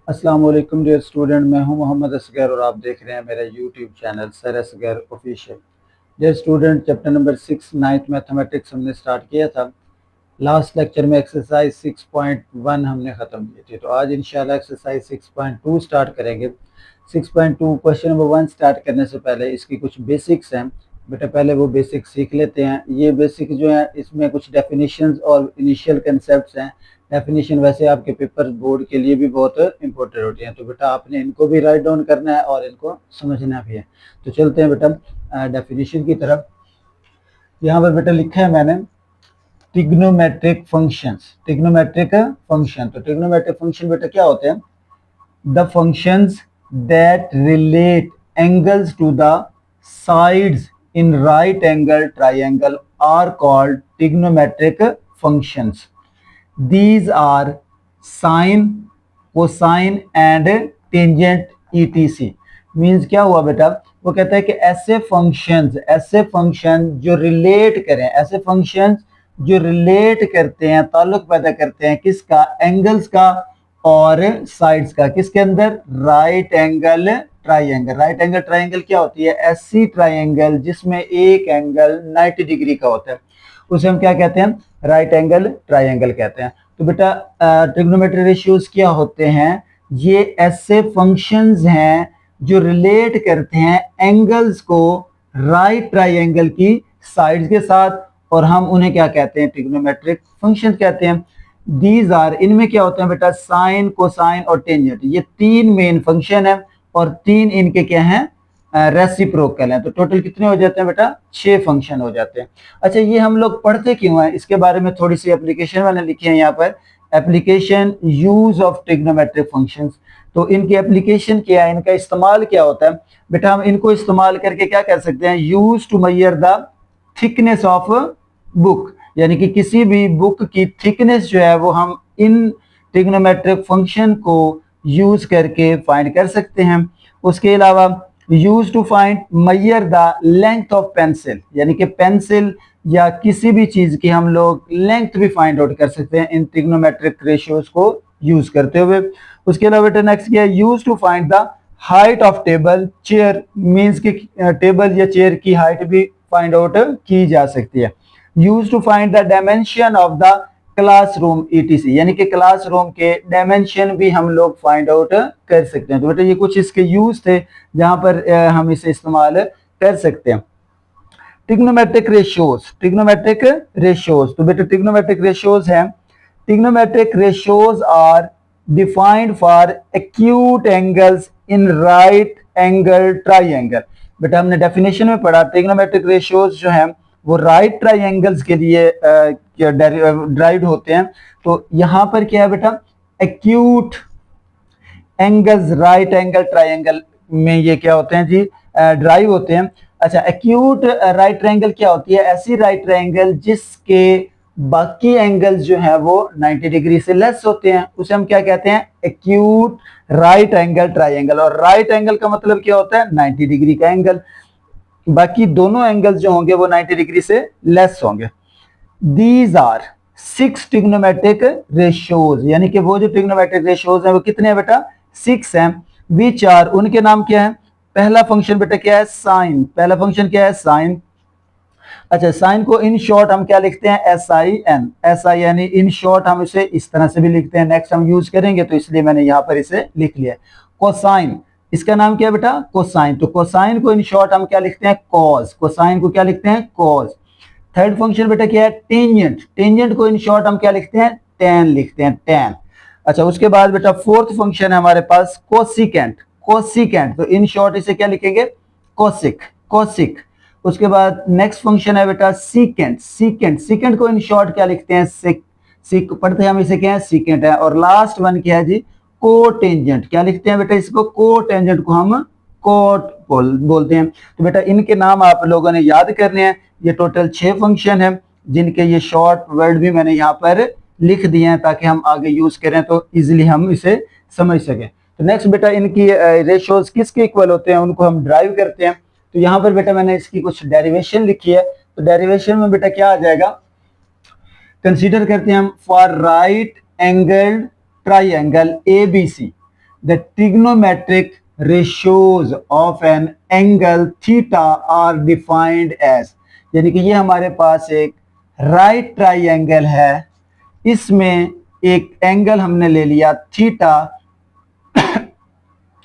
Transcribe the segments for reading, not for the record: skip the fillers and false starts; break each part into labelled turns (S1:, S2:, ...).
S1: अस्सलाम वालेकुम dear student, मैं हूं मोहम्मद असगर और आप देख रहे हैं मेरा YouTube channel sir Asgar official. Dear student, chapter number 6 ninth mathematics हमने स्टार्ट किया था। लास्ट लेक्चर में एक्सरसाइज 6.1 हमने ख़त्म की थी, तो आज इंशाल्लाह एक्सरसाइज 6.2 स्टार्ट करेंगे। 6.2 क्वेश्चन नंबर 1 स्टार्ट करने से पहले इसकी कुछ बेसिक्स हैं, बेटा पहले वो बेसिक्स सीख लेते हैं। ये बेसिक जो है इसमें कुछ डेफिनेशंस और इनिशियल कंसेप्ट्स हैं। डेफिनेशन वैसे आपके पेपर बोर्ड के लिए भी बहुत इंपॉर्टेंट होती हैं, तो बेटा आपने इनको भी राइट डाउन करना है और इनको समझना भी है। तो चलते हैं बेटा डेफिनेशन की तरफ। यहाँ पर बेटा लिखा है मैंने ट्रिग्नोमेट्रिक फंक्शंस। ट्रिग्नोमेट्रिक फंक्शन, तो ट्रिग्नोमेट्रिक फंक्शन बेटा क्या होते हैं? The functions that relate angles to the sides in right angle triangle are called trigonometric functions. These are sine, cosine and tangent etc. Means क्या हुआ बेटा? वो कहता है कि ऐसे फंक्शन जो रिलेट करें, ऐसे फंक्शंस जो रिलेट करते हैं, ताल्लुक पैदा करते हैं किसका? एंगल्स का और साइड्स का। किसके अंदर? Right angle triangle. Right angle triangle क्या होती है? ऐसी ट्राइंगल जिसमें एक एंगल 90 डिग्री का होता है, उसे हम क्या कहते हैं? राइट एंगल ट्राइंगल कहते हैं। तो बेटा ट्रिग्नोमेट्री रेशियोज क्या होते हैं? ये ऐसे फंक्शंस हैं जो रिलेट करते हैं एंगल्स को राइट ट्राइंगल की साइड्स के साथ, और हम उन्हें क्या कहते हैं? ट्रिग्नोमेट्रिक फंक्शन कहते हैं। दीज आर, इनमें क्या होते हैं बेटा? साइन, कोसाइन और टेंजेंट। ये तीन मेन फंक्शन है और तीन इनके क्या हैं? रेसिप्रोकल है। तो टोटल कितने हो जाते हैं बेटा? 6 फंक्शन हो जाते हैं। अच्छा, ये हम लोग पढ़ते क्यों हैं? इसके बारे में थोड़ी सी एप्लीकेशन मैंने लिखी है यहाँ पर। Application use of trigonometric functions. तो इनकी एप्लीकेशन क्या है, इनका इस्तेमाल क्या होता है बेटा? हम इनको इस्तेमाल करके क्या कर सकते हैं? Use to measure the thickness of book, यानी कि किसी भी बुक की थिकनेस जो है वो हम इन ट्रिग्नोमेट्रिक फंक्शन को यूज करके फाइंड कर सकते हैं। उसके अलावा use to find measure the length of pencil, यानी कि पेंसिल या किसी भी चीज की हम लोग लेंथ भी फाइंड आउट कर सकते हैं इन ट्रिग्नोमेट्रिक रेशियोज को यूज करते हुए। उसके अलावा बेटा नेक्स्ट क्या है? Use to find the height of table chair, means कि टेबल या चेयर की हाइट भी फाइंड आउट की जा सकती है। Use to find the dimension of the classroom ETC, यानी कि क्लासरूम के डायमेंशन भी हम लोग फाइंड आउट कर सकते हैं। तो बेटा ये कुछ इसके यूज थे जहां पर हम इसे इस्तेमाल कर सकते हैं। ट्रिग्नोमेट्रिक रेशियोज, ट्रिग्नोमेट्रिक रेशियोज, तो बेटा ट्रिग्नोमेट्रिक रेशियोज हैं। Trigonometric ratios are defined for acute angles in right angle triangle. बेटा हमने डेफिनेशन में पढ़ा ट्रिग्नोमेट्रिक रेशियोज जो हैं वो राइट ट्राइंगल्स के लिए ड्राइव्ड होते हैं। तो यहां पर क्या है बेटा? Acute angles right angle triangle में ये क्या होते हैं जी? ड्राइव होते हैं। अच्छा, एक्यूट राइट ट्राइंगल क्या होती है? ऐसी राइट ट्राइंगल जिसके बाकी एंगल्स जो है वो 90 डिग्री से लेस होते हैं, उसे हम क्या कहते हैं? Acute right angle triangle. और राइट एंगल का मतलब क्या होता है? 90 डिग्री का एंगल। बाकी दोनों एंगल्स जो होंगे वो 90 डिग्री से लेस होंगे। दीज आर 6 ट्रिग्नोमेट्रिक रेशियोज, यानी कि वो जो ट्रिग्नोमेट्रिक रेशियोज हैं वो कितने हैं बेटा? 6 हैं। विच आर, उनके नाम क्या है? पहला फंक्शन बेटा क्या है? साइन। पहला फंक्शन क्या है? साइन। अच्छा, साइन को इन शॉर्ट हम क्या लिखते हैं? S I N. S I यानी इन शॉर्ट हम इसे इस तरह से भी लिखते हैं, नेक्स्ट हम यूज करेंगे तो इसलिए मैंने यहां पर इसे लिख लिया। कोसाइन, इसका नाम क्या है बेटा? कोसाइन। तो कोसाइन को इन शॉर्ट हम क्या लिखते हैं? कॉस। कोसाइन को क्या लिखते हैं? कॉस। थर्ड फंक्शन बेटा क्या है? टेंजेंट। टेंजेंट को इन शॉर्ट हम क्या लिखते हैं? टेन लिखते हैं, टेन। अच्छा, उसके बाद बेटा फोर्थ फंक्शन है हमारे पास कोसिकेंट। कोसिकेंट, तो इन शॉर्ट इसे क्या लिखेंगे? कोसिक। कोसिक। उसके बाद नेक्स्ट फंक्शन है बेटा सीकेंट। सीकेंट, सीकेंट को इन शॉर्ट क्या लिखते हैं? सिक। सिक पढ़ते हैं हम इसे क्या है? सीकेंट है। और लास्ट वन क्या है जी? कोटेंजेंट। क्या लिखते हैं बेटा इसको? कोटेंजेंट को हम कोट बोलते हैं। तो बेटा इनके नाम आप लोगों ने याद करने हैं। ये टोटल 6 फंक्शन है जिनके ये शॉर्ट वर्ड भी मैंने यहाँ पर लिख दिए हैं ताकि हम आगे यूज करें तो इजीली हम इसे समझ सकें। तो नेक्स्ट बेटा इनकी रेशियोज किसके इक्वल होते हैं उनको हम ड्राइव करते हैं। तो यहाँ पर बेटा मैंने इसकी कुछ डेरिवेशन लिखी है। तो डेरिवेशन में बेटा क्या आ जाएगा? कंसीडर करते हैं हम for right angle triangle ABC, the trigonometric ratios of an angle theta are defined as, यानी कि ये हमारे पास एक राइट ट्राइंगल है, इसमें एक एंगल हमने ले लिया theta,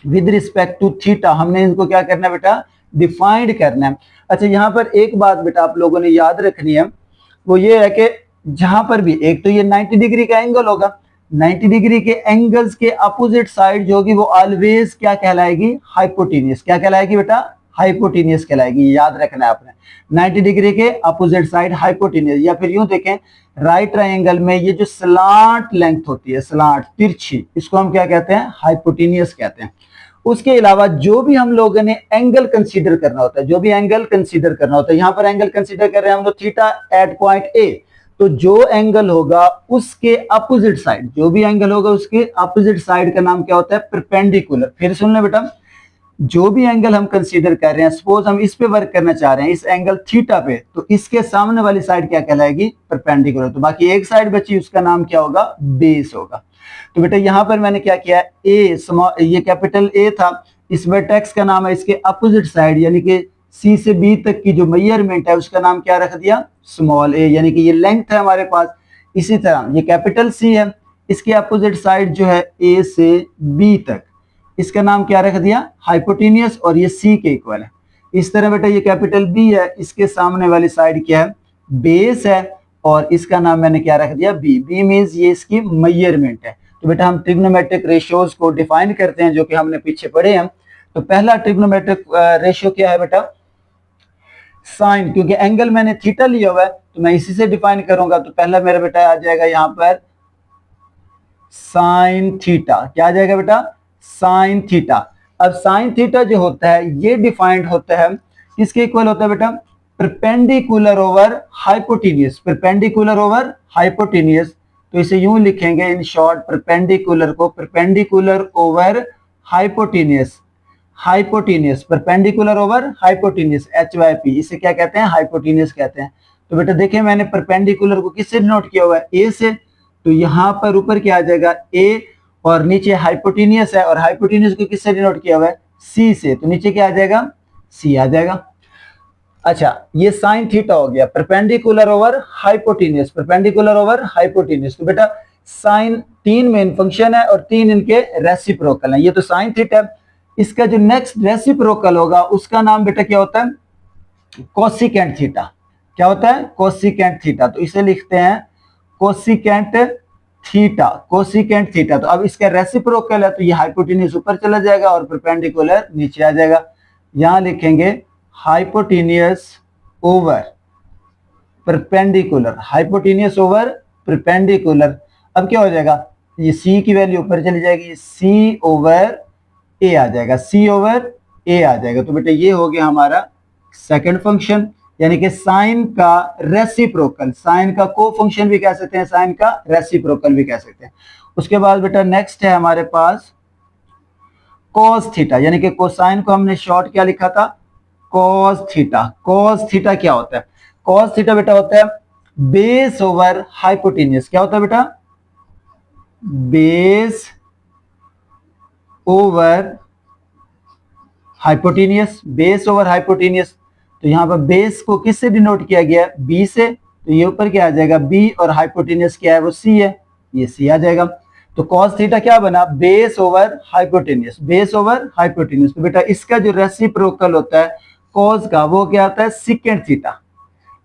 S1: with respect to theta हमने इनको क्या करना है बेटा, डिफाइंड करना है। अच्छा यहाँ पर एक बात बेटा आप लोगों ने याद रखनी है, वो ये है कि जहां पर भी एक तो ये 90 डिग्री का एंगल होगा, 90 डिग्री के एंगल्स के अपोजिट साइड जो होगी वो ऑलवेज क्या कहलाएगी, हाइपोटेनियस। क्या कहलाएगी बेटा, हाइपोटेनियस कहलाएगी, याद रखना है आपने। 90 डिग्री के अपोजिट साइड हाइपोटेनियस, या फिर यूं देखें राइट ट्रायंगल में ये जो स्लांट लेंथ होती है, स्लांट तिरछी, इसको हम क्या कहते हैं, हाइपोटेनियस कहते हैं। उसके अलावा जो भी हम लोगों ने एंगल कंसीडर करना होता है, जो भी एंगल कंसीडर करना होता है, यहां पर एंगल कंसीडर कर रहे हैं हम लोग थीटा एट पॉइंट ए, तो जो एंगल होगा उसके अपोजिट साइड, जो भी एंगल होगा उसके अपोजिट साइड का नाम क्या होता है, परपेंडिकुलर। फिर सुन ले बेटा, जो भी एंगल हम कंसीडर कर रहे हैं, सपोज हम इस पे वर्क करना चाह रहे हैं, इस एंगल थीटा पे, तो इसके सामने वाली साइड क्या कहलाएगी, परपेंडिकुलर। तो बाकी एक साइड बची, उसका नाम क्या होगा, बेस होगा। तो बेटा यहां पर मैंने क्या किया, ए स्मॉल, ये कैपिटल ए था, इस वर्टेक्स का नाम है, इसके अपोजिट साइड यानी कि सी से बी तक की जो मेजरमेंट है उसका नाम क्या रख दिया, स्मॉल ए, यानी कि ये लेंथ है हमारे पास। इसी तरह ये कैपिटल सी है, इसके अपोजिट साइड जो है ए से बी तक, इसका नाम क्या रख दिया, हाइपोटेनियस, और ये सी के इक्वल है। इस तरह बेटा ये कैपिटल बी है, इसके सामने वाली साइड क्या है, बेस है, और इसका नाम मैंने क्या रख दिया, बी। बी मींस ये इसकी मेजरमेंट है। तो बेटा हम ट्रिग्नोमेट्रिक रेशियोज को डिफाइन करते हैं, जो कि हमने पीछे पढ़े हैं। तो पहला ट्रिग्नोमेट्रिक रेशियो क्या है बेटा, साइन, क्योंकि एंगल मैंने थीटा लिया हुआ है तो मैं इसी से डिफाइन करूंगा। तो पहला मेरा बेटा आ जाएगा यहाँ पर साइन थीटा। क्या आ जाएगा बेटा, साइन थीटा। अब साइन थीटा जो होता है ये डिफाइंड होता है, किसके इक्वल होता है बेटा, perpendicular over hypotenuse, perpendicular over hypotenuse. तो इसे यूं लिखेंगे इन शॉर्ट, परपेंडिकुलर को perpendicular over hypotenuse, hypotenuse, perpendicular over hypotenuse, HYP, इसे क्या कहते हैं, हाइपोटेनियस कहते हैं। तो बेटा देखिए मैंने परपेंडिकुलर को किससे डिनोट किया हुआ है, ए से, तो यहां पर ऊपर क्या आ जाएगा, ए, और नीचे हाइपोटेनियस है, और हाइपोटेनियस को किससे डिनोट किया हुआ है, सी से, तो नीचे क्या आ जाएगा, सी आ जाएगा। अच्छा ये साइन थीटा हो गया, perpendicular over hypotenuse, perpendicular over hypotenuse. तो बेटा साइन तीन मेन फंक्शन है और तीन इनके रेसिप्रोकल है। ये तो साइन थीटा, इसका जो नेक्स्ट रेसिप्रोकल होगा उसका नाम बेटा क्या होता है, कोसिकेंट थीटा। क्या होता है, कोसिकेंट थीटा। तो इसे लिखते हैं कोसिकेंट थीटा, कोसिकेंट थीटा। तो अब इसका रेसिप्रोकल है, तो ये हाइपोटेनियस ऊपर चला जाएगा और परपेंडिकुलर नीचे आ जाएगा। यहां लिखेंगे hypotenuse over perpendicular, hypotenuse over perpendicular. अब क्या हो जाएगा, ये सी की वैल्यू ऊपर चली जाएगी, सी ओवर ए आ जाएगा, सी ओवर ए आ जाएगा। तो बेटा ये हो गया हमारा सेकंड फंक्शन, यानी कि साइन का रेसिप्रोकल, साइन का को फंक्शन भी कह सकते हैं, साइन का रेसिप्रोकल भी कह सकते हैं। उसके बाद बेटा नेक्स्ट है हमारे पास कॉस थीटा, यानी कि कोसाइन को हमने शॉर्ट क्या लिखा था, कॉस थीटा। कॉस थीटा क्या होता है, कॉस थीटा बेटा होता है बेस ओवर हाइपोटेनियस। क्या होता है बेटा, base over hypotenuse, base over hypotenuse. तो यहां पर बेस को किससे डिनोट किया गया है, बी से, तो ये ऊपर क्या आ जाएगा, बी, और हाइपोटेनियस क्या है, वो सी है, ये सी आ जाएगा। तो कॉस थीटा क्या बना, base over hypotenuse, base over hypotenuse. तो बेटा इसका जो रेसिप्रोकल होता है कॉस का, वो क्या आता है, सिकेंट थीटा।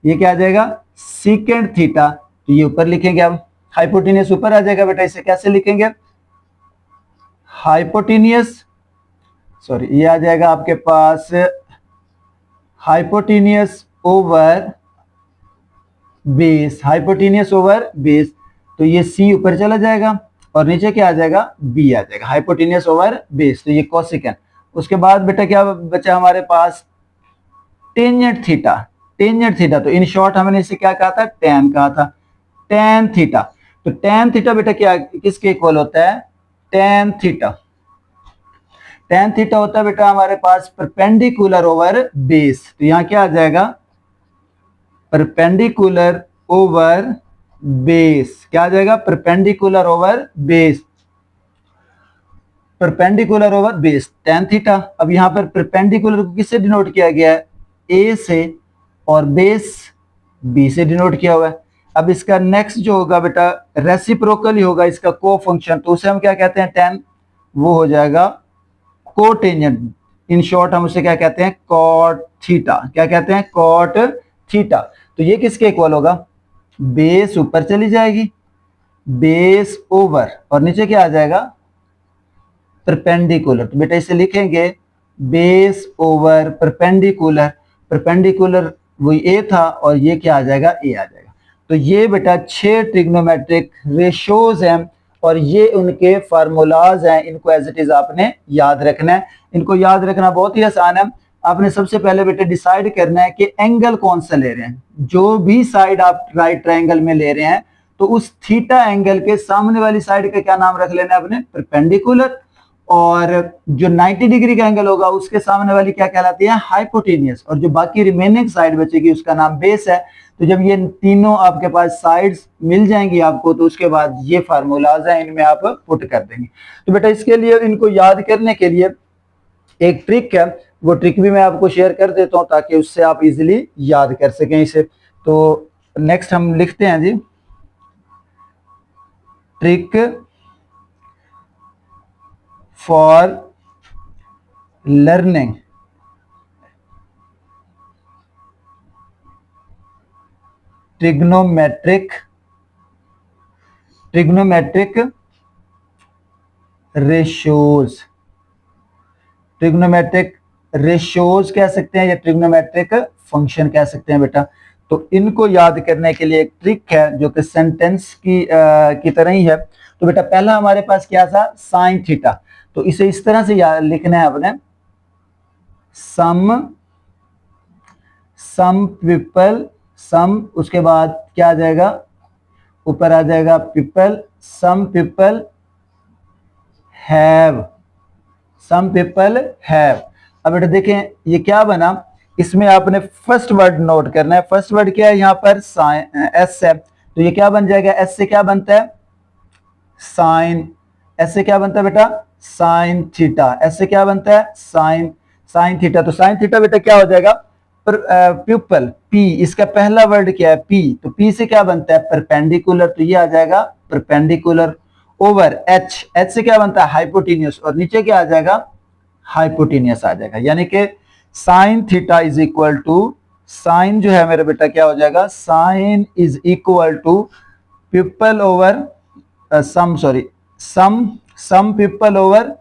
S1: ये क्या आ जाएगा, सिकेंट थीटा। तो ये ऊपर लिखेंगे अब, हाइपोटेनियस ऊपर आ जाएगा बेटा, इसे कैसे लिखेंगे, हाइपोटेनियस, सॉरी ये आ जाएगा आपके पास hypotenuse over base, hypotenuse over base. तो ये सी ऊपर चला जाएगा और नीचे क्या आ जाएगा, बी आ जाएगा, हाइपोटेनियस ओवर बेस। तो ये कोसिकेंट। उसके बाद बेटा क्या बचा हमारे पास, टेंजेंट थीटा, टेंजेंट थीटा। तो इन शॉर्ट हमने इसे क्या कहा था, टेन कहा था, टेन थीटा। तो टेन थीटा बेटा क्या किसके इक्वल होता है, टेन थीटा। टेन थीटा होता है बेटा हमारे पास परपेंडिकुलर ओवर बेस। तो यहां क्या आ जाएगा, परपेंडिकुलर ओवर बेस। क्या आ जाएगा, perpendicular over base. Perpendicular over base tan theta. अब यहाँ पर परपेंडिकुलर को किससे डिनोट किया गया है, ए से, और बेस बी से डिनोट किया हुआ है। अब इसका नेक्स्ट जो होगा बेटा रेसिप्रोकल ही होगा इसका को फंक्शन, तो उसे हम क्या कहते हैं tan, वो हो जाएगा कोटेंजेंट। इन शॉर्ट हम उसे क्या कहते हैं, कॉट थीटा। क्या कहते हैं, कॉट थीटा। तो ये किसके इक्वल होगा, बेस ऊपर चली जाएगी, बेस ओवर, और नीचे क्या आ जाएगा, परपेंडिकुलर। तो बेटा इसे लिखेंगे बेस ओवर परपेंडिकुलर। परपेंडिकुलर वही ए था और ये क्या आ जाएगा, ए आ जाएगा। तो ये बेटा 6 ट्रिग्नोमेट्रिक रेशोज हैं और ये उनके फार्मूलाज हैं। इनको एज इट इज आपने याद रखना है। इनको याद रखना बहुत ही आसान है। आपने सबसे पहले बेटे डिसाइड करना है कि एंगल कौन सा ले रहे हैं। जो भी साइड आप राइट ट्रायंगल में ले रहे हैं तो उस थीटा एंगल के सामने वाली साइड का क्या नाम रख लेना है आपने, परपेंडिकुलर। और जो 90 डिग्री का एंगल होगा उसके सामने वाली क्या कहलाती है, हाइपोटेनियस। और जो बाकी रिमेनिंग साइड बचेगी उसका नाम बेस है। तो जब ये तीनों आपके पास साइड्स मिल जाएंगी आपको, तो उसके बाद ये फार्मूलाज हैं, इनमें आप पुट कर देंगे। तो बेटा इसके लिए इनको याद करने के लिए एक ट्रिक है, वो ट्रिक भी मैं आपको शेयर कर देता हूं ताकि उससे आप इजीली याद कर सकें इसे। तो नेक्स्ट हम लिखते हैं जी, trick for learning trigonometric ratios. Trigonometric ratios कह सकते हैं या ट्रिग्नोमेट्रिक फंक्शन कह सकते हैं बेटा। तो इनको याद करने के लिए एक ट्रिक है जो कि सेंटेंस की तरह ही है। तो बेटा पहला हमारे पास क्या था, साइन थीटा। तो इसे इस तरह से लिखना है आपने, सम पीपल, सम, उसके बाद क्या आ जाएगा, ऊपर आ जाएगा people, some people have, some people have. अब बेटा देखें ये क्या बना, इसमें आपने फर्स्ट वर्ड नोट करना है। फर्स्ट वर्ड क्या है यहाँ पर, एस है। तो ये क्या बन जाएगा, एस से क्या बनता है, साइन। एस से क्या बनता है बेटा, साइन थीटा। एस से क्या बनता है, साइन थीटा। तो साइन थीटा बेटा क्या हो जाएगा, प्यूपल, पी, इसका पहला वर्ड क्या है, पी। तो पी से क्या बनता है, परपेंडिकुलर। तो ये आ जाएगा परपेंडिकुलर ओवर एच। एच से क्या बनता है, हाइपोटेन्यूस, और नीचे क्या आ जाएगा, हाइपोटेनियस आ जाएगा। यानी कि sine theta is equal to, sine जो है मेरे बेटा क्या हो जाएगा, sine is equal to people over some, sorry, some people over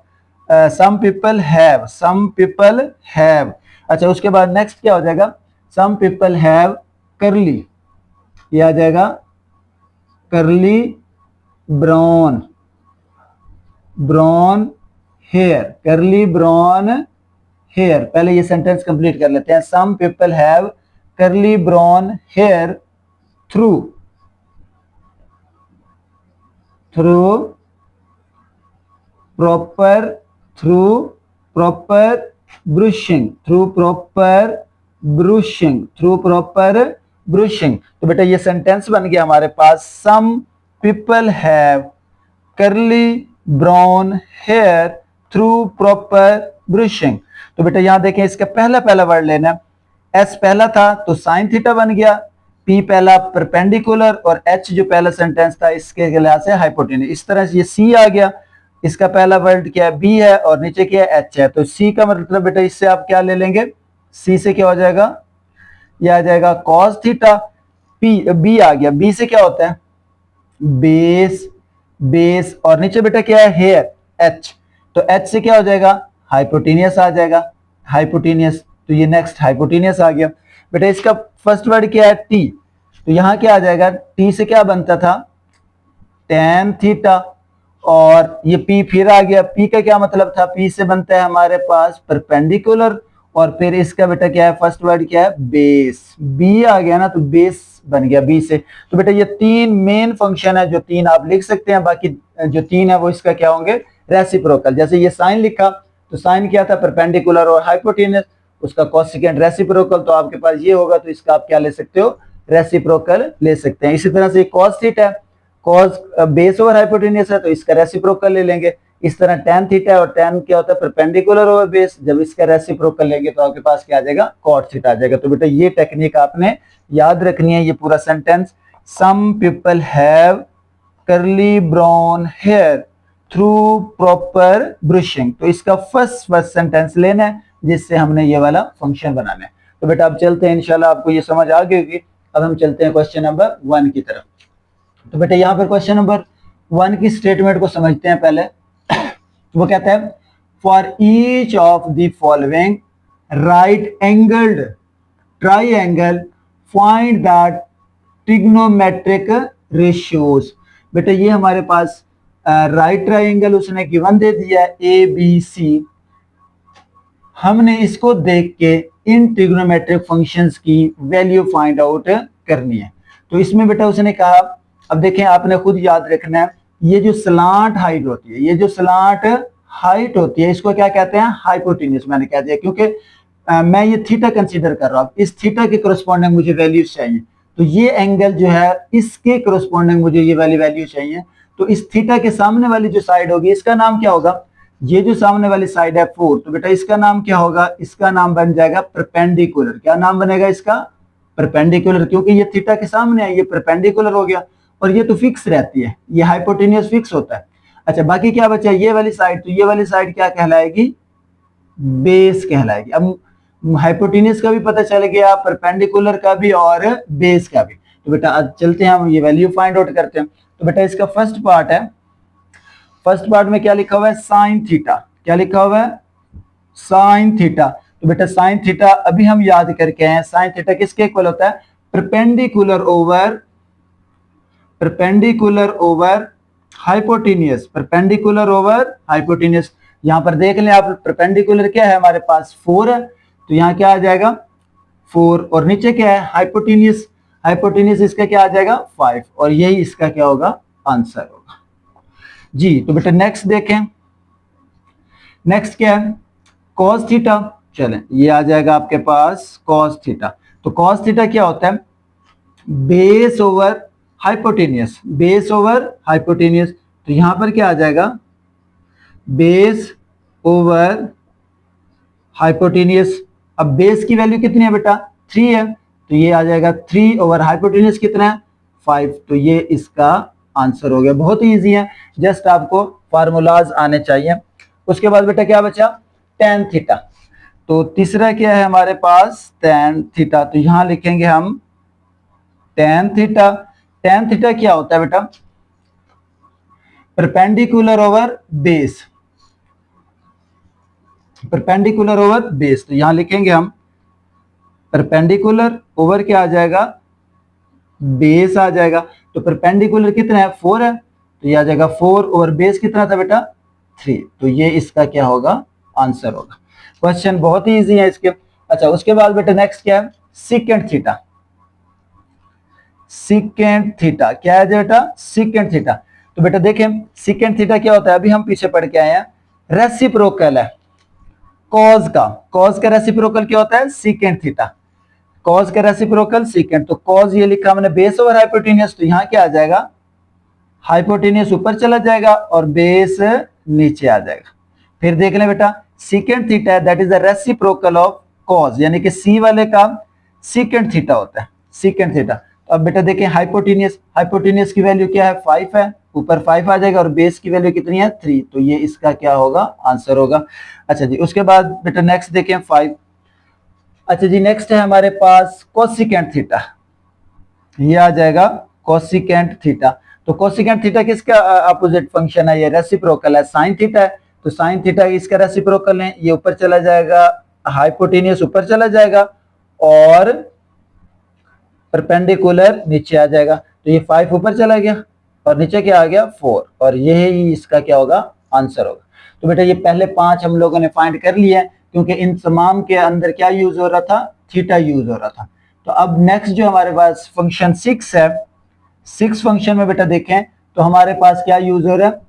S1: some people have, some people have. अच्छा उसके बाद नेक्स्ट क्या हो जाएगा, सम पीपल हैव करली, ये आ जाएगा curly brown, brown hair, curly brown hair. पहले ये सेंटेंस कंप्लीट कर लेते हैं। Some people have curly brown hair through proper brushing, through proper brushing. तो बेटा ये सेंटेंस बन गया हमारे पास, some people have curly brown hair through proper brushing. तो बेटा यहां देखें इसका पहला वर्ड लेना है। एस पहला था तो साइन थीटा बन गया, पी पहला परपेंडिकुलर, और एच जो पहला सेंटेंस था इसके लिहाज से हाइपोटेन्यूस। इस तरह से ये सी आ गया। इसका पहला वर्ड क्या है, बी है, और नीचे क्या है, एच है। तो सी का मतलब बेटा इससे आप क्या ले लेंगे, सी से क्या हो जाएगा, ये आ जाएगा कॉस थीटा। पी, बी आ गया, बी से क्या होता है, बेस, और नीचे बेटा क्या है, हेयर, एच। तो एच से क्या हो जाएगा, हाइपोटेनियस आ जाएगा, हाइपोटेनियस। तो ये नेक्स्ट हाइपोटेनियस आ गया। बेटा इसका फर्स्ट वर्ड क्या है, टी। तो यहां क्या आ जाएगा, टी से क्या बनता था, tan थीटा, और ये पी फिर आ गया। पी का क्या मतलब था, पी से बनता है हमारे पास परपेंडिकुलर, और फिर इसका बेटा क्या है, फर्स्ट वर्ड क्या है, बेस। बी आ गया ना, तो बेस बन गया बी से। तो बेटा ये तीन मेन फंक्शन है जो तीन आप लिख सकते हैं। बाकी जो तीन है वो इसका क्या होंगे, रेसिप्रोकल। जैसे ये साइन लिखा तो साइन क्या था, परपेंडिकुलर और हाइपोटेनस, उसका कोसेकेंट रेसिप्रोकल। तो आपके पास ये होगा तो इसका आप क्या ले सकते हो, रेसिप्रोकल ले सकते हैं। इसी तरह से कॉस थीटा है, कॉस बेस ओवर हाइपोटेनियस है तो इसका रेसिप्रोकल ले लेंगे। इस तरह tan थीटा है और tan क्या होता है परपेंडिकुलर ओवर बेस, जब इसका रेसिप्रोकल लेंगे तो आपके पास क्या आ जाएगा cot थीटा आ जाएगा। तो बेटा ये टेक्निक आपने याद रखनी है। ये पूरा sentence some people have curly brown hair through proper brushing, तो इसका फर्स्ट सेंटेंस लेना है जिससे हमने ये वाला फंक्शन बनाना है। तो बेटा अब चलते हैं, इंशाल्लाह आपको ये समझ आ गई होगी। अब हम चलते हैं क्वेश्चन नंबर 1 की तरफ। तो बेटा यहाँ पर क्वेश्चन नंबर 1 की स्टेटमेंट को समझते हैं पहले। वो कहता है for each of the following right angled triangle find the trigonometric ratios. बेटा ये हमारे पास राइट ट्राइंगल उसने गिवन दे दिया है ABC, हमने इसको देख के इन ट्रिग्नोमेट्रिक फंक्शंस की वैल्यू फाइंड आउट करनी है। तो इसमें बेटा उसने कहा, अब देखें आपने खुद याद रखना है, ये जो स्लांट हाइट होती है, ये जो स्लांट हाइट होती है इसको क्या कहते हैं हाइपोटेन्यूज, मैंने कह दिया क्योंकि मैं ये थीटा कंसीडर कर रहा हूं, इस थीटा के करस्पॉन्डिंग मुझे वैल्यूज चाहिए, तो ये एंगल जो है इसके करस्पॉन्डिंग मुझे ये वाली वैल्यू चाहिए। तो इस थीटा के सामने वाली जो साइड होगी इसका नाम क्या होगा, ये जो सामने वाली साइड है 4, तो बेटा इसका नाम क्या होगा, इसका नाम बन जाएगा परपेंडिकुलर। क्या नाम बनेगा इसका, परपेंडिकुलर, क्योंकि ये थीटा के सामने है, ये परपेंडिकुलर हो गया और ये तो फिक्स रहती है, ये हाइपोटेन्यूज फिक्स होता है। अच्छा बाकी क्या बचा, ये वाली साइड, तो ये वाली साइड क्या कहलाएगी, बेस कहलाएगी। अब हाइपोटेन्यूज का भी पता चल गया, परपेंडिकुलर का भी और बेस का भी। तो बेटा आज चलते हैं हम ये वैल्यू फाइंड आउट करते हैं। तो बेटा इसका फर्स्ट पार्ट है, फर्स्ट पार्ट में क्या लिखा हुआ है साइन थीटा, क्या लिखा हुआ है साइन थीटा। तो बेटा साइन थीटा अभी हम याद करके आए, साइन थीटा किसके इक्वल होता है, perpendicular over hypotenuse, perpendicular over hypotenuse. यहां पर देख लें आप, परपेंडिकुलर क्या है हमारे पास 4 है, तो यहां क्या आ जाएगा 4, और नीचे क्या है हाइपोटेन्यूज, हाइपोटेन्यूज इसका क्या आ जाएगा 5, और यही इसका क्या होगा आंसर होगा जी। तो बेटा नेक्स्ट देखें, नेक्स्ट क्या है cos थीटा, चलें ये आ जाएगा आपके पास cos थीटा। तो cos थीटा क्या होता है, base over hypotenuse, base over hypotenuse. तो यहां पर क्या आ जाएगा बेस ओवर हाइपोटेन्यूज। अब बेस की वैल्यू कितनी है बेटा 3 है, तो ये आ जाएगा 3 ओवर हाइपोटेन्यूज कितना है 5, तो ये इसका आंसर हो गया। बहुत ही इजी है, जस्ट आपको फार्मूलाज आने चाहिए। उसके बाद बेटा क्या बचा tan थीटा। तो तीसरा क्या है हमारे पास tan थीटा, तो यहां लिखेंगे हम tan थीटा। tan थीटा क्या होता है बेटा, perpendicular over base, perpendicular over base. तो यहां लिखेंगे हम परपेंडिकुलर ओवर क्या आ जाएगा बेस आ जाएगा। तो परपेंडिकुलर कितना है 4 है, तो ये आ जाएगा 4 ओवर बेस कितना था बेटा 3, तो ये इसका क्या होगा आंसर होगा। क्वेश्चन बहुत ही इजी है इसके। अच्छा उसके बाद बेटा नेक्स्ट क्या है सीकेंट थीटा, सीकेंट थीटा क्या है बेटा सीकेंट थीटा। तो बेटा देखें सीकेंट थीटा क्या होता है, अभी हम पीछे पढ़ के आए हैं, रेसिप्रोकल है कॉज का, कॉज का रेसिप्रोकल क्या होता है सीकेंट थीटा, कॉज का रेसिप्रोकल सीकेंट। तो कॉज ये लिखा हमने बेस ओवर हाइपोटेन्यूज, तो यहां क्या आ जाएगा हाइपोटेन्यूज ऊपर चला जाएगा और बेस नीचे आ जाएगा। फिर देख लें बेटा secant theta that is the reciprocal of cause, यानी कि सी वाले का सीकेंट थीटा होता है सीकेंट थीटा। तो अब बेटा देखें हाइपोटेन्यूज, हाइपोटेन्यूज की वैल्यू क्या है 5 है, ऊपर 5 आ जाएगा और बेस की वैल्यू कितनी है 3, तो ये इसका क्या होगा आंसर होगा। अच्छा जी उसके बाद बेटा नेक्स्ट देखें 5। अच्छा जी नेक्स्ट है हमारे पास कोसिकेंट थीटा, ये आ जाएगा कोसिकेंट थीटा। तो कोसिकेंट थीटा किसका अपोजिट फंक्शन है, ये रेसिप्रोकल है साइन थीटा है, तो साइन थीटा इसका रेसिप्रोकल है, ये ऊपर चला जाएगा हाइपोटेन्यूज ऊपर चला जाएगा और परपेंडिकुलर नीचे आ जाएगा। तो ये 5 ऊपर चला गया और नीचे क्या आ गया 4, और यही इसका क्या होगा आंसर होगा। तो बेटा ये पहले 5 हम लोगों ने फाइंड कर लिया है, क्योंकि इन तमाम के अंदर क्या यूज हो रहा था थीटा यूज हो रहा था। तो अब नेक्स्ट जो हमारे पास फंक्शन 6 है, 6 फंक्शन में बेटा देखें तो हमारे पास क्या यूज हो रहा है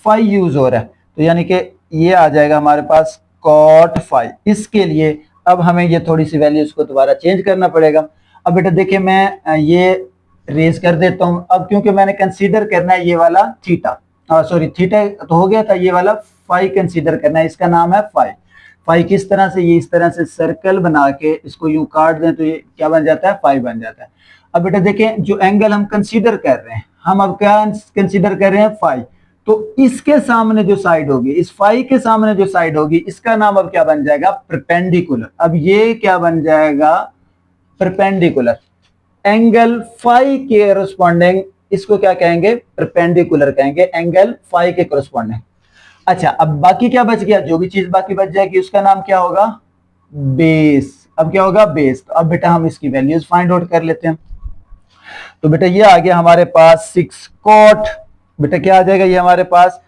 S1: फाई यूज हो रहा है, तो यानी कि ये आ जाएगा हमारे पास कॉट फाई। इसके लिए अब हमें ये थोड़ी सी वैल्यूज को दोबारा चेंज करना पड़ेगा। अब बेटा देखिए मैं ये रेज कर देता हूं, अब क्योंकि मैंने कंसीडर करना है ये वाला थीटा, सॉरी थीटा तो हो गया था, ये वाला फाई कंसीडर करना है, इसका नाम है फाई। फाई किस तरह से, ये इस तरह से सर्कल बना के इसको यूं काट दें तो ये क्या बन जाता है, फाई बन जाता है। अब बेटा देखें जो एंगल हम कंसीडर कर रहे हैं, हम अब क्या कंसीडर कर रहे हैं, फाई। तो इसके सामने जो साइड होगी, इस फाई के सामने जो साइड होगी, इसका नाम अब क्या बन जाएगा, परपेंडिकुलर। अब ये क्या बन जाएगा, परपेंडिकुलर। एंगल फाई के कोरस्पॉन्डिंग इसको क्या कहेंगे, परपेंडिकुलर कहेंगे, एंगल फाई के कोरस्पॉन्डिंग। अच्छा अब बाकी क्या बच गया, जो भी चीज बाकी बच जाएगी उसका नाम क्या होगा, बेस। अब क्या होगा, बेस। तो अब बेटा हम इसकी वैल्यूज फाइंड आउट कर लेते हैं। तो बेटा ये आ गया हमारे पास 6 कॉट, बेटा क्या आ जाएगा, ये हमारे पास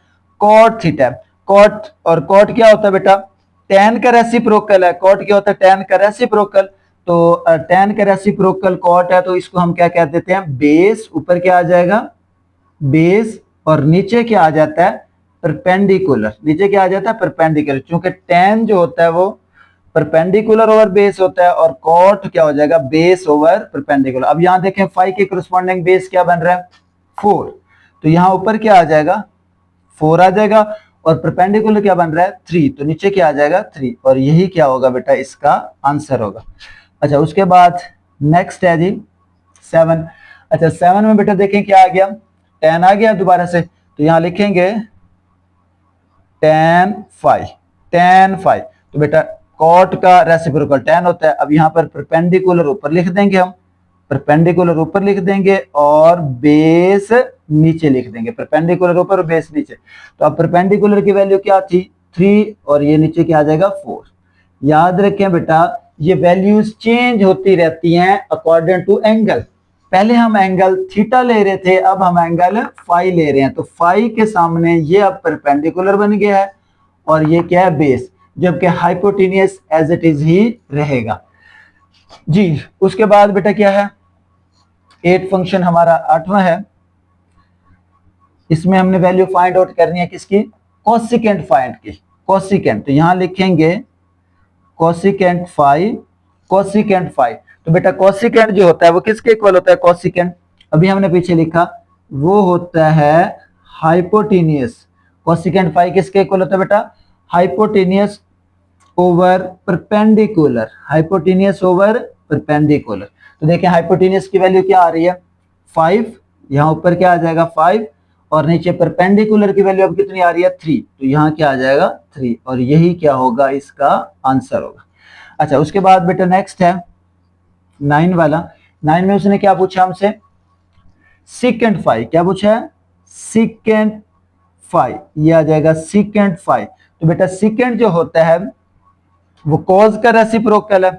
S1: कॉट थीटा। कॉट और कॉट क्या होता है बेटा, tan का रेसिप्रोकल है। कॉट क्या होता है, tan का रेसिप्रोकल। तो tan का रेसिप्रोकल कॉट है, तो इसको हम क्या कह देते हैं, बेस। ऊपर क्या आ जाएगा, बेस, और नीचे क्या आ जाता है, परपेंडिकुलर। नीचे क्या आ जाता है, परपेंडिकुलर। क्योंकि tan जो होता है वो परपेंडिकुलर ओवर बेस होता है, और कॉट क्या हो जाएगा, बेस ओवर परपेंडिकुलर। अब यहां देखें फाई के करस्पॉन्डिंग बेस क्या बन रहा है, 4। तो यहां ऊपर क्या आ जाएगा, 4 आ जाएगा, और परपेंडिकुलर क्या बन रहा है, 3। तो नीचे क्या आ जाएगा, 3। और यही क्या होगा बेटा, इसका आंसर होगा। अच्छा उसके बाद नेक्स्ट है जी 7। अच्छा 7 में बेटा देखें क्या आ गया, tan आ गया दोबारा से। तो यहां लिखेंगे tan फाई, tan फाई। तो बेटा कॉट का रेसिप्रोकल tan होता है। अब यहाँ पर परपेंडिकुलर ऊपर लिख देंगे, हम परपेंडिकुलर ऊपर लिख देंगे और बेस नीचे लिख देंगे, परपेंडिकुलर ऊपर और बेस नीचे। तो अब परपेंडिकुलर की वैल्यू क्या थी, 3, और ये नीचे क्या आ जाएगा, 4। याद रखें बेटा ये वैल्यूज चेंज होती रहती हैं अकॉर्डिंग टू एंगल। पहले हम एंगल थीटा ले रहे थे, अब हम एंगल फाई ले रहे हैं। तो फाई के सामने ये अब परपेंडिकुलर बन गया है, और ये क्या है, बेस, जबकि हाइपोटेनियस एज इट इज ही रहेगा जी। उसके बाद बेटा क्या है, 8 फंक्शन हमारा 8वां है। इसमें हमने वैल्यू फाइंड आउट करनी है किसकी, कोसिकेंट फाइंड की। कोसिकेंट, तो यहां लिखेंगे कोसिकेंट फाई, कोसिकेंट फाई। तो बेटा कोसिकेंट जो होता है वो किसके इक्वल होता है, कोसिकेंट अभी हमने पीछे लिखा, वो होता है हाइपोटेनियस। कोसिकेंट फाई किसके इक्वल होता है बेटा, hypotenuse over perpendicular, hypotenuse over perpendicular. तो देखिए हाइपोटेनियस की वैल्यू क्या आ रही है, 5। यहाँ ऊपर क्या आ जाएगा, 5, और नीचे परपेंडिकुलर की वैल्यू अब कितनी आ रही है, 3। तो यहाँ क्या आ जाएगा, 3, और यही क्या होगा, इसका आंसर होगा। अच्छा उसके बाद बेटा नेक्स्ट है 9 वाला। 9 में उसने क्या पूछा हमसे, सिकेंट फाई। क्या पूछा है, सिकेंट फाई, ये आ जाएगा सिकेंट फाई। तो बेटा सिकेंट जो होता है वो कॉज का रेसिप्रोकल है,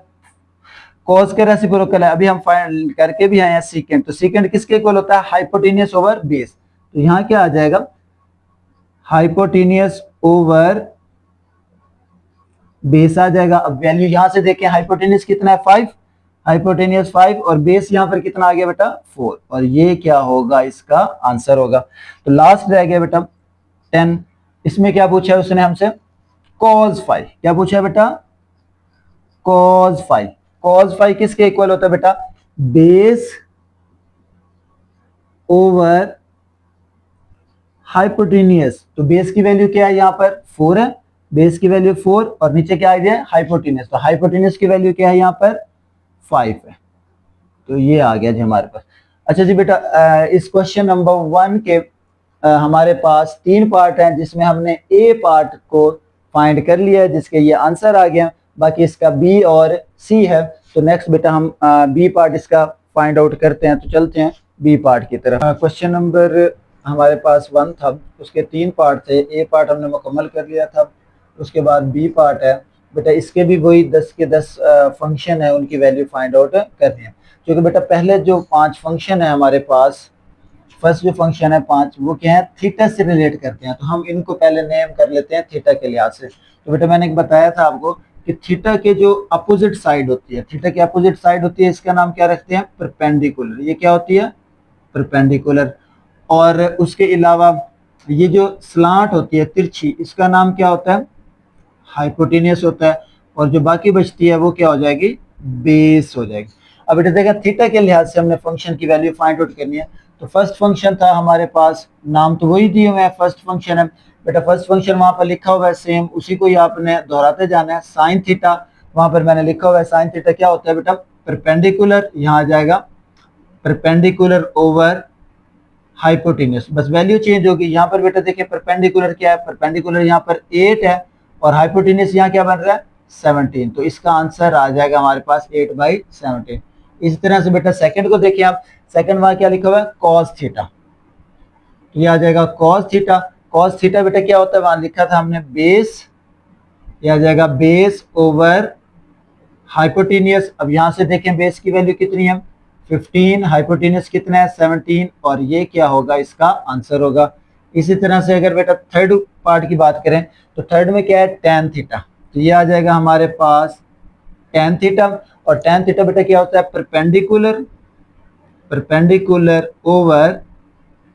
S1: कॉज का रेसिप्रोकल है। अभी हम फाइंड करके भी आए हैं सीकेंट। तो सीकेंट किसके इक्वल होता है, हाइपोटेनियस ओवर बेस। तो यहां क्या आ जाएगा, हाइपोटेनियस ओवर बेस आ जाएगा। अब वैल्यू यहां से देखें, हाइपोटेनियस कितना है, 5, हाइपोटेनियस 5, और बेस यहां पर कितना आ गया बेटा, 4, और ये क्या होगा, इसका आंसर होगा। तो लास्ट रह गया बेटा 10। इसमें क्या पूछा है उसने हमसे, कॉज फाई। क्या पूछा है बेटा, कॉज फाई। कॉज फाई किसके इक्वल होता है बेटा, बेस ओवर हाइपोटेनियस। तो बेस की वैल्यू क्या है, यहाँ पर 4 है, बेस की वैल्यू 4, और नीचे क्या आ गया, हाइपोटेनियस। तो हाइपोटेनियस की वैल्यू क्या है, यहाँ पर 5 है। तो ये आ गया जी हमारे पास। अच्छा जी बेटा इस क्वेश्चन नंबर 1 के हमारे पास 3 पार्ट हैं, जिसमें हमने ए पार्ट को फाइंड कर लिया है, जिसके ये आंसर आ गया। बाकी इसका बी और सी है। तो नेक्स्ट बेटा हम बी पार्ट इसका फाइंड आउट करते हैं। तो चलते हैं बी पार्ट की तरफ। क्वेश्चन नंबर हमारे पास 1 था, उसके 3 पार्ट थे। ए पार्ट हमने मुकम्मल कर लिया था, उसके बाद बी पार्ट है बेटा, इसके भी वही 10 के 10 फंक्शन है, उनकी वैल्यू फाइंड आउट करनी है। क्योंकि बेटा पहले जो 5 फंक्शन है हमारे पास, फर्स्ट जो फंक्शन है 5, वो क्या है, थीटा से रिलेट करते हैं। तो हम इनको पहले नेम कर लेते हैं थीटा के लिहाज से। तो बेटा मैंने एक बताया था आपको कि थीटा के जो अपोजिट साइड होती है, थीटा की अपोजिट साइड होती है, इसका नाम क्या रखते हैं, परपेंडिकुलर। ये क्या होती है, परपेंडिकुलर। और उसके अलावा ये जो स्लांट होती है, तिरछी, इसका नाम क्या होता है, हाइपोटेनियस होता है। और जो बाकी बचती है वो क्या हो जाएगी, बेस हो जाएगी। अब बेटा देखा थीटा के लिहाज से हमने फंक्शन की वैल्यू फाइंड आउट करनी है। तो फर्स्ट फंक्शन था हमारे पास, नाम तो वही दिए हुए हैं, फर्स्ट फंक्शन है बेटा। फर्स्ट फंक्शन वहां पर लिखा हुआ है सेम, उसी को ही आपने दोहराते जाना है। साइन थीटा वहां पर मैंने लिखा हुआ है, साइन थीटा क्या होता है बेटा, परपेंडिकुलर, यहाँ आ जाएगा परपेंडिकुलर ओवर हाइपोटेन्यूस, बस वैल्यू चेंज होगी। यहाँ पर बेटा देखिए परपेंडिकुलर क्या है, परपेंडिकुलर यहाँ पर 8 है और हाइपोटेन्यूस यहाँ क्या बन रहा है 17, तो इसका आंसर आ जाएगा हमारे पास 8/17। इसी तरह से बेटा सेकंड को देखिए आप, सेकंड वहां क्या लिखा हुआ है कॉस थीटा, तो ये आ जाएगा कॉस थीटा। कॉस थीटा बेटा क्या होता है, वहां लिखा था हमने बेस, ये आ जाएगा बेस ओवर हाइपोटेनियस। अब यहां से देखें बेस की वैल्यू कितनी है 15, हाइपोटेनियस कितना है 17, और ये क्या होगा इसका आंसर होगा। इसी तरह से अगर बेटा थर्ड पार्ट की बात करें तो थर्ड में क्या है tan थीटा, तो ये आ जाएगा हमारे पास tan थीटा। और tan थीटा बेटा क्या होता है perpendicular, perpendicular over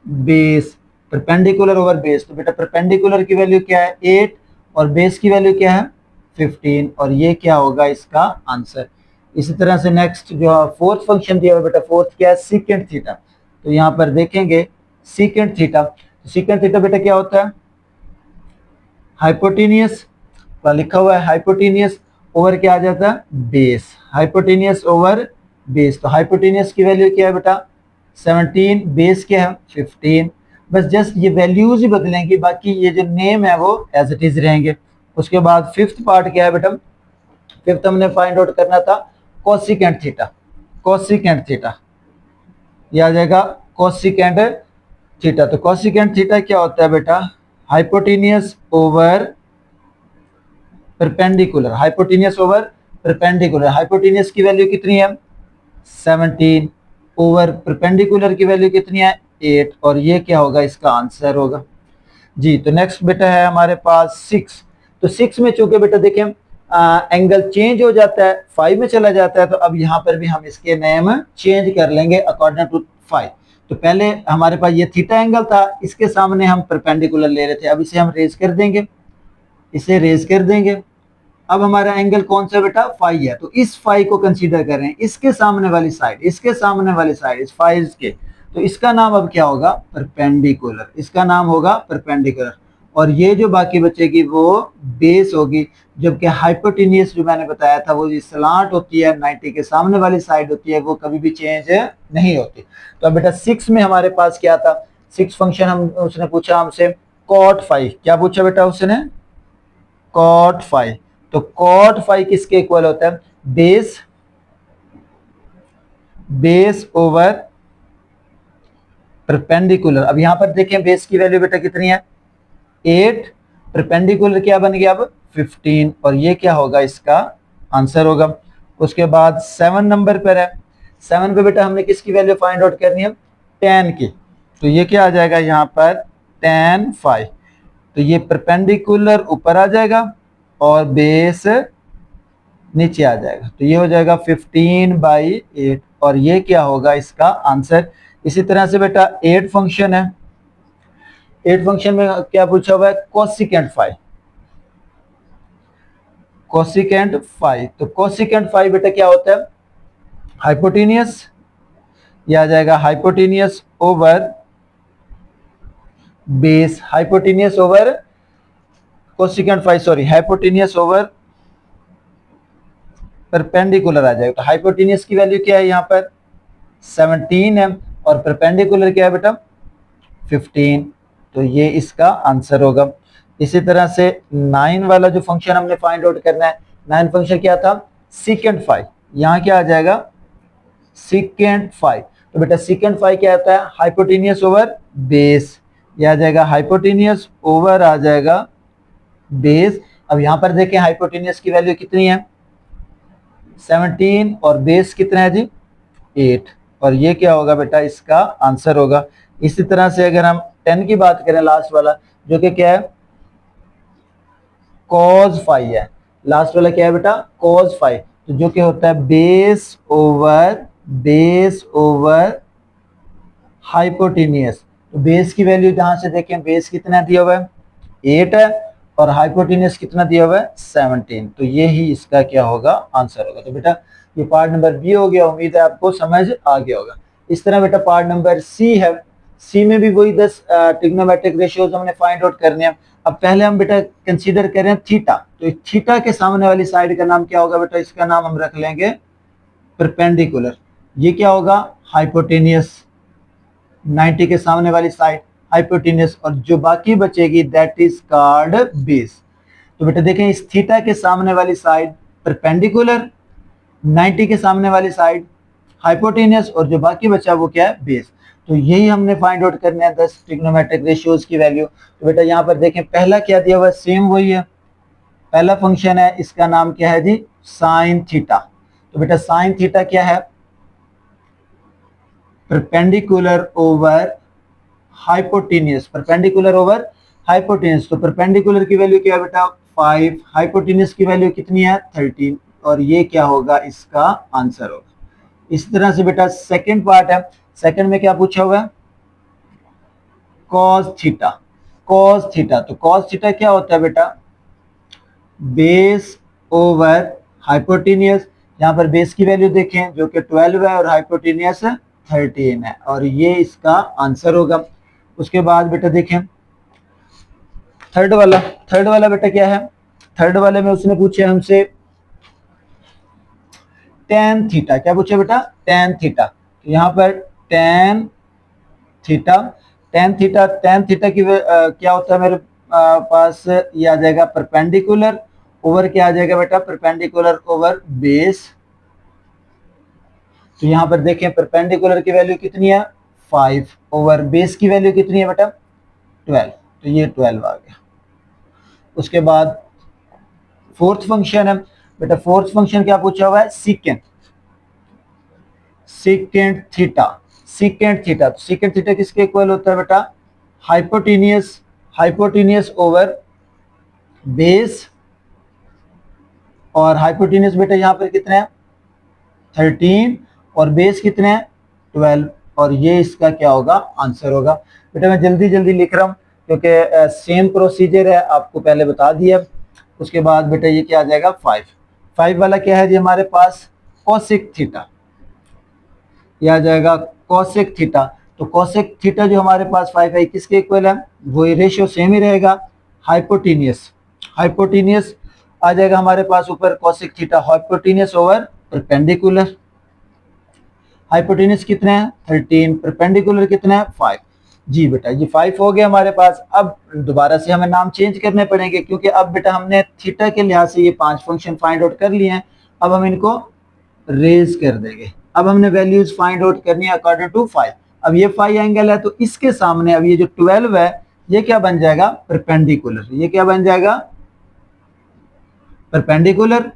S1: base, perpendicular over base. तो बेटा परपेंडिकुलर की वैल्यू क्या है 8 और बेस की वैल्यू क्या है 15, और ये क्या होगा इसका आंसर। इसी तरह से नेक्स्ट जो फोर्थ फंक्शन दिया हुआ बेटा, फोर्थ क्या है सीकेंट थीटा, तो यहाँ पर देखेंगे सीकेंट थीटा, सीकेंट थीटा बेटा क्या होता है हाइपोटेनियस, लिखा हुआ है हाइपोटेनियस ओवर क्या आ जाता है बेस, हाइपोटेनियस ओवर बेस। तो हाइपोटेनियस की वैल्यू क्या है बेटा 17, बेस क्या है 15, बस जस्ट ये वैल्यूज ही बदलेंगी, बाकी ये जो नेम है वो एज इट इज रहेंगे। उसके बाद फिफ्थ पार्ट क्या है बेटा, फिफ्थ हमने फाइंड आउट करना था कोसिकेंट थीटा, कोसिकेंट थीटा, ये आ जाएगा कोसिकेंट थीटा। तो कोसिकेंट थीटा क्या होता है बेटा hypotenuse over perpendicular, hypotenuse over perpendicular, hypotenuse की वैल्यू कितनी है 17 ओवर परपेंडिकुलर की वैल्यू कितनी है 8, और ये क्या होगा इसका आंसर होगा जी। तो नेक्स्ट बेटा है हमारे पास 6, तो 6 में चूंकि बेटा देखें एंगल चेंज हो जाता है 5 में चला जाता है, तो अब यहाँ पर भी हम इसके नेम चेंज कर लेंगे अकॉर्डिंग टू 5। तो पहले हमारे पास ये थीटा एंगल था, इसके सामने हम परपेंडिकुलर ले रहे थे, अब इसे हम रेज कर देंगे, इसे रेज कर देंगे। अब हमारा एंगल कौन सा बेटा फाई है, तो इस फाई को कंसीडर कर रहे हैं, इसके सामने वाली साइड, इसके सामने वाली साइड इस फाई के, तो इसका नाम अब क्या होगा परपेंडिकुलर, इसका नाम होगा परपेंडिकुलर, और ये जो बाकी बचेगी वो बेस होगी। जबकि हाइपोटेनियस जो मैंने बताया था वो स्लांट होती है 90 के सामने वाली साइड होती है, वो कभी भी चेंज नहीं होती। तो अब बेटा 6 में हमारे पास क्या था, 6 फंक्शन हम उसने पूछा हमसे कॉट फाई, क्या पूछा बेटा उसने कॉट फाई, तो कॉट फाई किसके इक्वल होता है बेस, बेस ओवर परपेंडिकुलर। अब यहां पर देखें बेस की वैल्यू बेटा कितनी है 8, परपेंडिकुलर क्या बन गया अब 15, और ये क्या होगा इसका आंसर होगा। उसके बाद 7 नंबर पर है, 7 पे बेटा हमने किसकी वैल्यू फाइंड आउट करनी है tan की, तो ये क्या आ जाएगा यहाँ पर tan फाई, तो ये परपेंडिकुलर ऊपर आ जाएगा और बेस नीचे आ जाएगा, तो ये हो जाएगा 15/8, और ये क्या होगा इसका आंसर। इसी तरह से बेटा 8 फंक्शन है, 8 फंक्शन में क्या पूछा हुआ है कोसिकेंट फाई, कोसिकेंट फाई, तो कोसिकेंट फाई बेटा क्या होता है हाइपोटेनियस, ये आ जाएगा hypotenuse over base, hypotenuse over cosecant phi, sorry hypotenuse over perpendicular आ जाएगा। तो हाइपोटेनियस की वैल्यू क्या है यहाँ पर 17 है और परपेंडिकुलर क्या है बेटा 15, तो ये इसका आंसर होगा। इसी तरह से 9 वाला जो फंक्शन हमने फाइंड आउट करना है, 9 फंक्शन क्या था सीकेंट फाई, यहाँ क्या आ जाएगा सीकेंट फाई, तो बेटा सीकेंट फाई क्या आता है हाइपोटेनियस ओवर बेस, यह आ जाएगा हाइपोटेनियस ओवर आ जाएगा बेस। अब यहां पर देखें हाइपोटेनियस की वैल्यू कितनी है 17 और बेस कितना है जी 8, और ये क्या होगा बेटा इसका आंसर होगा। इसी तरह से अगर हम 10 की बात करें लास्ट वाला जो कि क्या है कॉज फाई है, लास्ट वाला क्या है बेटा कॉज फाई, तो जो कि होता है बेस ओवर हाइपोटेनियस। तो बेस की वैल्यू जहां से देखें बेस कितना दिया हुआ है 8 है और हाइपोटेनियस कितना दिया हुआ है 17, तो ये ही इसका क्या होगा आंसर होगा। तो बेटा ये पार्ट नंबर बी हो गया, उम्मीद है आपको समझ आ गया होगा। इस तरह बेटा पार्ट नंबर सी है, सी में भी वही 10 ट्रिग्नोमेट्रिक रेशियोज हमने फाइंड आउट करने हैं। अब पहले हम बेटा कंसीडर करें थीटा, तो थीटा के सामने वाली साइड का नाम क्या होगा बेटा, इसका नाम हम रख लेंगे परपेंडिकुलर। ये क्या होगा, हाइपोटेनियस, 90 के सामने वाली साइड हाइपोटेनियस, और जो बाकी बचेगी दैट इज कॉल्ड बेस। तो बेटा देखें इस थीटा के सामने वाली साइड परपेंडिकुलर, 90 के सामने वाली साइड हाइपोटेनियस, और जो बाकी बचा वो क्या है, बेस। तो यही हमने फाइंड आउट करना है 10 ट्रिग्नोमेट्रिक रेशियोज की वैल्यू। तो बेटा यहाँ पर देखें पहला क्या दिया हुआ है, सेम वही है, पहला फंक्शन है, इसका नाम क्या है जी, साइन थीटा। तो बेटा साइन थीटा क्या है, perpendicular over hypotenuse, perpendicular over hypotenuse. तो परपेंडिकुलर की वैल्यू क्या है बेटा 5, हाइपोटेनियस की वैल्यू कितनी है 13, और ये क्या होगा, इसका आंसर होगा। इस तरह से बेटा सेकंड पार्ट है, सेकंड में क्या पूछा हुआ है, कॉस थीटा, कॉस थीटा। तो कॉस थीटा क्या होता है बेटा, बेस ओवर हाइपोटेनियस। यहाँ पर बेस की वैल्यू देखें जो कि 12 है और हाइपोटेनियस 13 है, और ये इसका आंसर होगा। उसके बाद बेटा देखें थर्ड वाला, थर्ड वाला बेटा क्या है, थर्ड वाले में उसने पूछा हमसे टेन थीटा, क्या पूछा बेटा, टेन थीटा। तो यहाँ पर tan theta, tan theta, tan theta की क्या होता है मेरे पास, ये आ जाएगा परपेंडिकुलर ओवर क्या आ जाएगा बेटा, परपेंडिकुलर ओवर बेस। तो यहाँ पर देखें परपेंडिकुलर की वैल्यू कितनी है 5, ओवर बेस की वैल्यू कितनी है बेटा 12, तो ये 12 आ गया। उसके बाद फोर्थ फंक्शन है बेटा, फोर्थ फंक्शन क्या पूछा हुआ है, secant, secant theta, secant theta. तो सीकेंट थीटा किसके इक्वल होता है बेटा, हाइपोटेनियस, हाइपोटेनियस ओवर बेस, और हाइपोटेनियस बेटा यहाँ पर कितने हैं 13, और बेस कितने हैं 12, और ये इसका क्या होगा, आंसर होगा। बेटा मैं जल्दी जल्दी लिख रहा हूँ क्योंकि सेम प्रोसीजर है, आपको पहले बता दिया। उसके बाद बेटा ये क्या आ जाएगा 5, 5 वाला क्या है जी हमारे पास, कोसेक थीटा, यह आ जाएगा कोसेक थीटा। तो कोसेक थीटा जो हमारे पास 5 है किसके इक्वल है, वही रेशियो सेम ही रहेगा, हाइपोटेनियस, हाइपोटेनियस आ जाएगा हमारे पास ऊपर cosec theta, hypotenuse over perpendicular. Hypotenuse कितने हैं 13, परपेंडिकुलर कितने हैं 5। जी बेटा ये 5 हो गया हमारे पास। अब दोबारा से हमें नाम चेंज करने पड़ेंगे क्योंकि अब बेटा हमने थीटा के लिहाज से ये 5 फंक्शन फाइंड आउट कर लिए हैं। अब हम इनको रेज कर देंगे, अब हमने वैल्यूज फाइंड आउट करनी है अकॉर्डिंग टू 5। अब ये 5 एंगल है तो इसके सामने अब ये जो 12 है ये क्या बन जाएगा, परपेंडिकुलर, ये क्या बन जाएगा परपेंडिकुलर,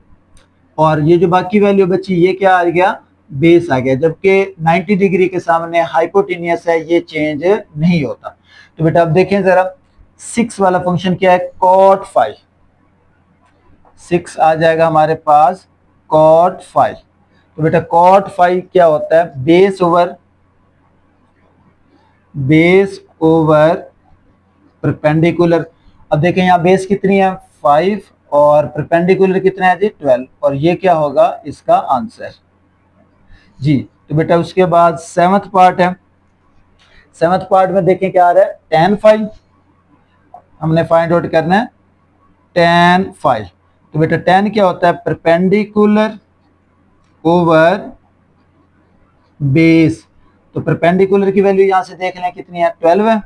S1: और ये जो बाकी वैल्यू बची ये क्या आ गया, बेस आ गया, जबकि 90 डिग्री के सामने हाइपोटेनियस है, ये चेंज नहीं होता। तो बेटा अब देखें जरा 6 वाला फंक्शन क्या है, कॉट 5, 6 आ जाएगा हमारे पास कॉट 5। तो बेटा कॉट 5 क्या होता है, base over, base over perpendicular. अब देखें यहाँ बेस कितनी है 5 और परपेंडिकुलर कितना है जी 12, और ये क्या होगा इसका आंसर जी। तो बेटा उसके बाद सेवंथ पार्ट है, सेवंथ पार्ट में देखें क्या आ रहा है, tan 5 हमने फाइंड आउट करना है, tan 5। तो बेटा tan क्या होता है, परपेंडिकुलर ओवर बेस। तो परपेंडिकुलर की वैल्यू यहां से देख लें कितनी है 12 है,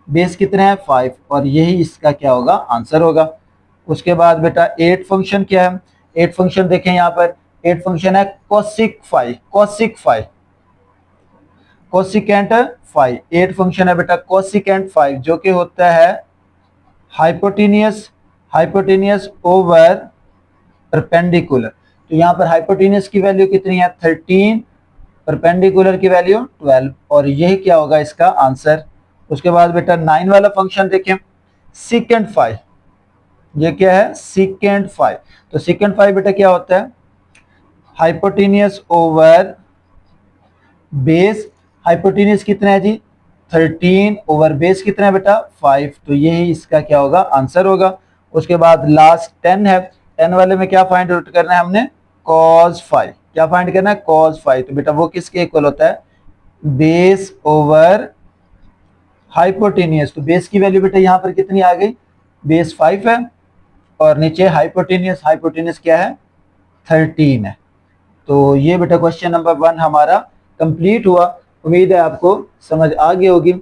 S1: बेस कितने हैं 5, और यही इसका क्या होगा आंसर होगा। उसके बाद बेटा 8 फंक्शन क्या है, 8 फंक्शन देखें यहाँ पर, 8 फंक्शन है कोसिक 5, कोसिक 5, कोसिकेंट 5। 8 फंक्शन है बेटा कोसिकेंट 5 जो कि होता है हाइपोटेनियस, हाइपोटेनियस ओवर परपेंडिकुलर। तो यहाँ पर हाइपोटेनियस की वैल्यू कितनी है 13, परपेंडिकुलर की वैल्यू 12, और यही क्या होगा इसका आंसर। उसके बाद बेटा 9 वाला फंक्शन देखें, सीकेंट 5, ये क्या है सीकेंट 5। तो सीकेंट 5 बेटा क्या होता है, हाइपोटेनियस ओवर बेस, हाइपोटेनियस कितना है जी 13 ओवर बेस कितना है बेटा 5, तो यही इसका क्या होगा आंसर होगा। उसके बाद लास्ट 10 है, 10 वाले में क्या फाइंड आउट करना है हमने, cos 5, क्या फाइंड करना है cos 5। तो बेटा वो किसके इक्वल होता है, बेस ओवर हाइपोटेनियस। तो बेस की वैल्यू बेटा यहाँ पर कितनी आ गई, बेस 5 है, और नीचे हाइपोटेनियस, हाइपोटेनियस क्या है 13 है। तो ये बेटा क्वेश्चन नंबर 1 हमारा कंप्लीट हुआ। उम्मीद है आपको समझ आ गई होगी।